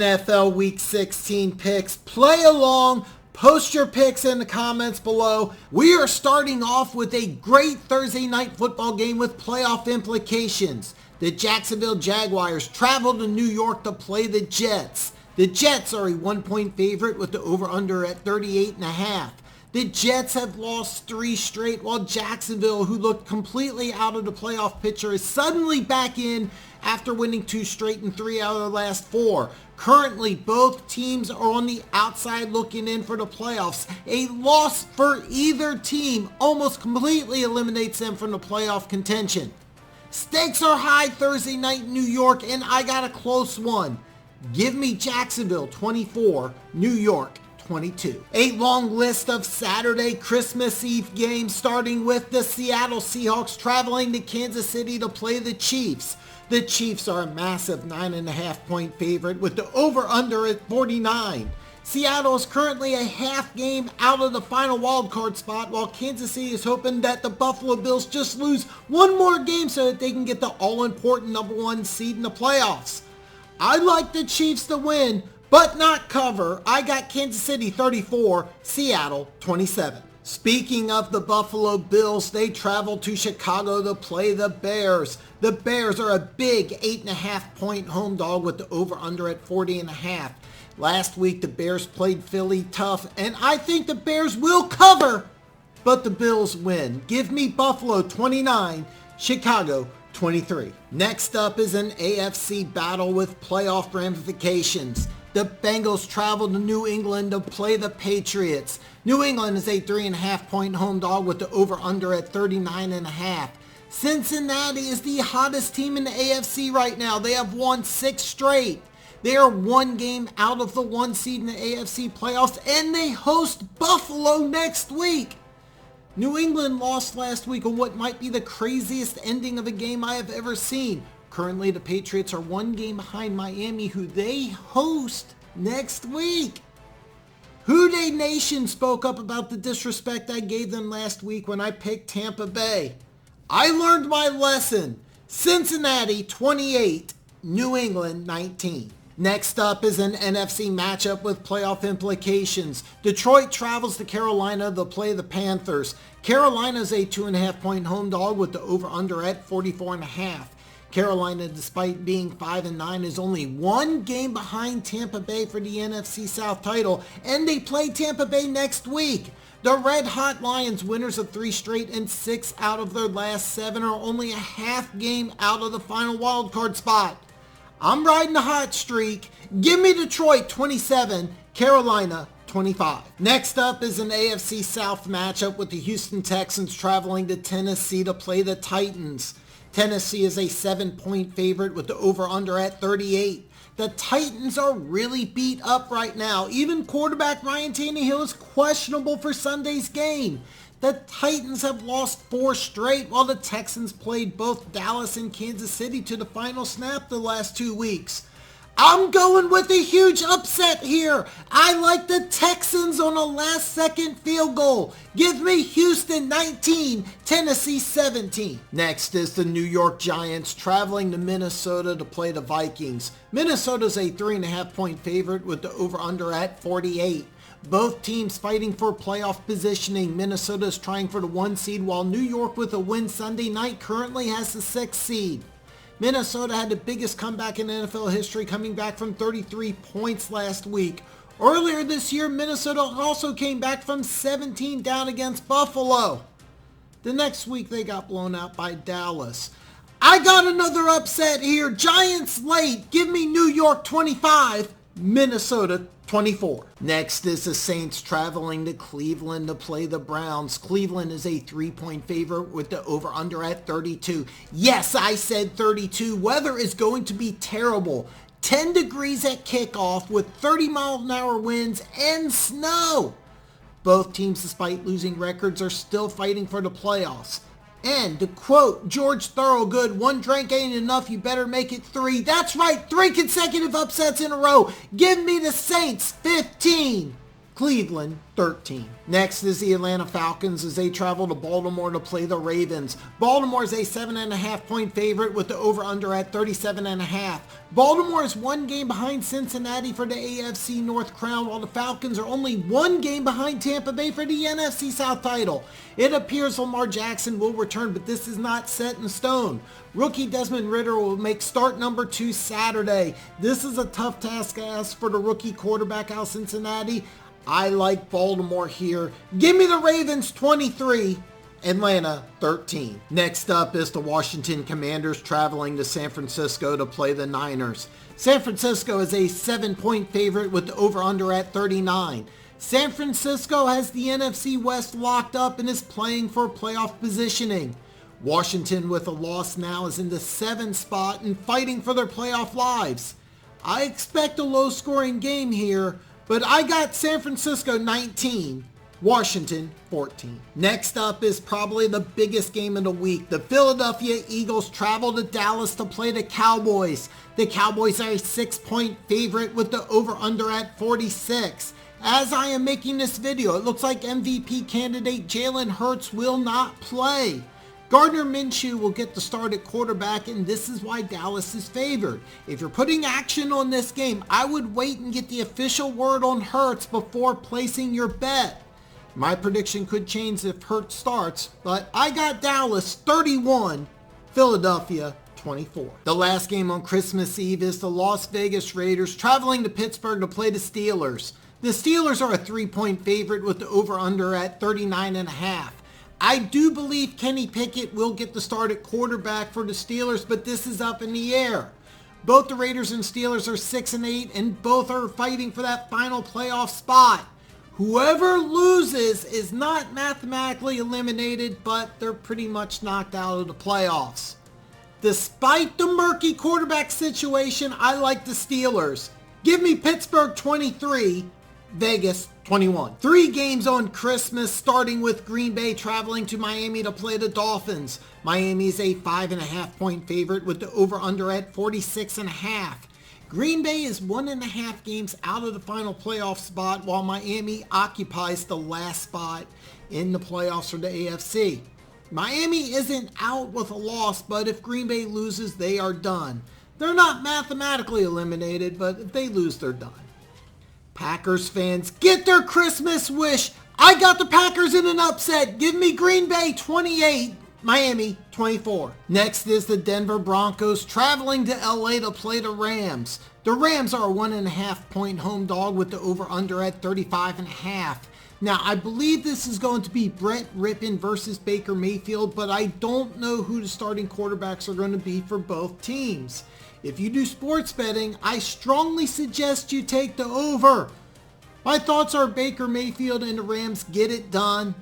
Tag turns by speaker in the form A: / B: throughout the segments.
A: NFL Week 16 picks. Play along. Post your picks in the comments below. We are starting off with a great Thursday night football game with playoff implications. The Jacksonville Jaguars travel to New York to play the Jets. The Jets are a 1-point favorite with the over-under at 38.5. The Jets have lost 3 straight, while Jacksonville, who looked completely out of the playoff picture, is suddenly back in after winning 2 straight and 3 out of the last 4. Currently, both teams are on the outside looking in for the playoffs. A loss for either team almost completely eliminates them from the playoff contention. Stakes are high Thursday night in New York, and I got a close one. Give me Jacksonville 24, New York 22. A long list of Saturday Christmas Eve games, starting with the Seattle Seahawks traveling to Kansas City to play the Chiefs. The Chiefs are a massive 9.5-point favorite with the over-under at 49. Seattle is currently a half game out of the final wildcard spot, while Kansas City is hoping that the Buffalo Bills just lose one more game so that they can get the all-important number 1 seed in the playoffs. I like the Chiefs to win, but not cover. I got Kansas City 34, Seattle 27. Speaking of the Buffalo Bills, they travel to Chicago to play the Bears. The Bears are a big 8.5-point home dog with the over-under at 40.5. Last week, the Bears played Philly tough, and I think the Bears will cover, but the Bills win. Give me Buffalo 29, Chicago 23. Next up is an AFC battle with playoff ramifications. The Bengals travel to New England to play the Patriots. New England is a 3.5-point home dog with the over-under at 39.5. Cincinnati is the hottest team in the AFC right now. They have won 6 straight. They are 1 game out of the 1 seed in the AFC playoffs, and they host Buffalo next week. New England lost last week on what might be the craziest ending of a game I have ever seen. Currently, the Patriots are 1 game behind Miami, who they host next week. Hou Tenn Nation spoke up about the disrespect I gave them last week when I picked Tampa Bay. I learned my lesson. Cincinnati 28, New England 19. Next up is an NFC matchup with playoff implications. Detroit travels to Carolina to play the Panthers. Carolina is a 2.5-point home dog with the over-under at 44.5. Carolina, despite being 5-9, is only 1 game behind Tampa Bay for the NFC South title, and they play Tampa Bay next week. The Red Hot Lions, winners of 3 straight and 6 out of their last 7, are only a half game out of the final wildcard spot. I'm riding the hot streak. Give me Detroit 27, Carolina 25. Next up is an AFC South matchup with the Houston Texans traveling to Tennessee to play the Titans. Tennessee is a 7-point favorite with the over-under at 38. The Titans are really beat up right now. Even quarterback Ryan Tannehill is questionable for Sunday's game. The Titans have lost 4 straight, while the Texans played both Dallas and Kansas City to the final snap the last 2 weeks. I'm going with a huge upset here. I like the Texans on a last-second field goal. Give me Houston 19, Tennessee 17. Next is the New York Giants traveling to Minnesota to play the Vikings. Minnesota's a 3.5-point favorite with the over-under at 48. Both teams fighting for playoff positioning. Minnesota is trying for the 1 seed, while New York, with a win Sunday night, currently has the 6th seed. Minnesota had the biggest comeback in NFL history, coming back from 33 points last week. Earlier this year, Minnesota also came back from 17 down against Buffalo. The next week, they got blown out by Dallas. I got another upset here. Giants late. Give me New York 25, Minnesota 24. Next is the Saints traveling to Cleveland to play the Browns. Cleveland is a 3-point favorite with the over-under at 32. Yes, I said 32. Weather is going to be terrible. 10 degrees at kickoff with 30-mile-an-hour winds and snow. Both teams, despite losing records, are still fighting for the playoffs. And to quote George Thorogood, 1 drink ain't enough, you better make it 3. That's right, 3 consecutive upsets in a row. Give me the Saints 15, Cleveland 13. Next is the Atlanta Falcons as they travel to Baltimore to play the Ravens. Baltimore is a 7.5 point favorite with the over-under at 37.5. Baltimore is one game behind Cincinnati for the AFC North crown, while the Falcons are only one game behind Tampa Bay for the NFC South title. It appears Lamar Jackson will return, but this is not set in stone. Rookie Desmond Ridder will make start number 2 Saturday. This is a tough task ask for the rookie quarterback out of Cincinnati. I like Baltimore here. Give me the Ravens 23, Atlanta 13. Next up is the Washington Commanders traveling to San Francisco to play the Niners. San Francisco is a 7-point favorite with the over-under at 39. San Francisco has the NFC West locked up and is playing for playoff positioning. Washington with a loss now is in the 7th spot and fighting for their playoff lives. I expect a low-scoring game here, but I got San Francisco 19, Washington 14. Next up is probably the biggest game of the week. The Philadelphia Eagles travel to Dallas to play the Cowboys. The Cowboys are a 6-point favorite with the over-under at 46. As I am making this video, it looks like MVP candidate Jalen Hurts will not play. Gardner Minshew will get the start at quarterback, and this is why Dallas is favored. If you're putting action on this game, I would wait and get the official word on Hurts before placing your bet. My prediction could change if Hurts starts, but I got Dallas 31, Philadelphia 24. The last game on Christmas Eve is the Las Vegas Raiders traveling to Pittsburgh to play the Steelers. The Steelers are a 3-point favorite with the over-under at 39.5. I do believe Kenny Pickett will get the start at quarterback for the Steelers, but this is up in the air. Both the Raiders and Steelers are 6-8, and both are fighting for that final playoff spot. Whoever loses is not mathematically eliminated, but they're pretty much knocked out of the playoffs. Despite the murky quarterback situation, I like the Steelers. Give me Pittsburgh 23, Vegas 21. 3 games on Christmas, starting with Green Bay traveling to Miami to play the Dolphins. Miami is a 5.5 point favorite with the over-under at 46.5. Green Bay is 1.5 games out of the final playoff spot, while Miami occupies the last spot in the playoffs for the AFC. Miami isn't out with a loss, but if Green Bay loses, they are done. They're not mathematically eliminated, but if they lose, they're done. Packers fans, get their Christmas wish. I got the Packers in an upset. Give me Green Bay 28, Miami 24. Next is the Denver Broncos traveling to LA to play the Rams. The Rams are a 1.5 point home dog with the over-under at 35.5. Now, I believe this is going to be Brett Rippon versus Baker Mayfield, but I don't know who the starting quarterbacks are going to be for both teams. If you do sports betting, I strongly suggest you take the over. My thoughts are Baker Mayfield and the Rams get it done.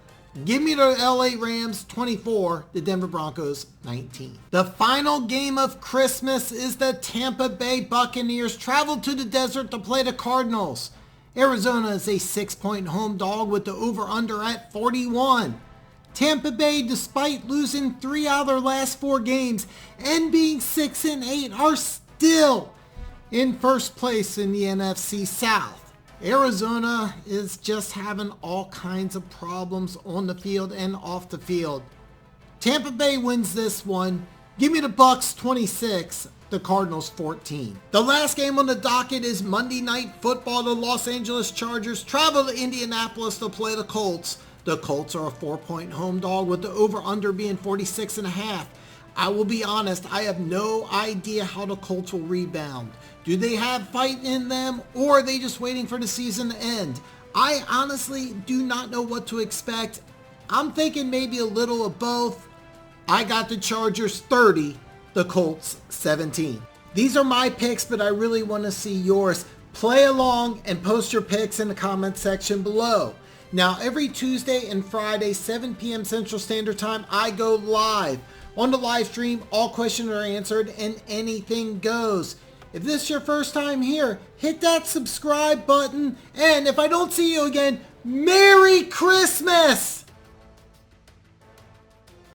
A: Give me the LA Rams 24, the Denver Broncos 19. The final game of Christmas is the Tampa Bay Buccaneers travel to the desert to play the Cardinals. Arizona is a 6-point home dog with the over-under at 41. Tampa Bay, despite losing 3 out of their last 4 games and being 6-8, are still in first place in the NFC South. Arizona is just having all kinds of problems on the field and off the field. Tampa Bay wins this one. Give me the Bucs 26, the Cardinals 14. The last game on the docket is Monday Night Football. The Los Angeles Chargers travel to Indianapolis to play the Colts. The Colts are a 4-point home dog with the over-under being 46.5. I will be honest, I have no idea how the Colts will rebound. Do they have fight in them, or are they just waiting for the season to end? I honestly do not know what to expect. I'm thinking maybe a little of both. I got the Chargers 30, the Colts 17. These are my picks, but I really want to see yours. Play along and post your picks in the comment section below. Now, every Tuesday and Friday, 7 p.m. Central Standard Time, I go live. On the live stream, all questions are answered and anything goes. If this is your first time here, hit that subscribe button. And if I don't see you again, Merry Christmas!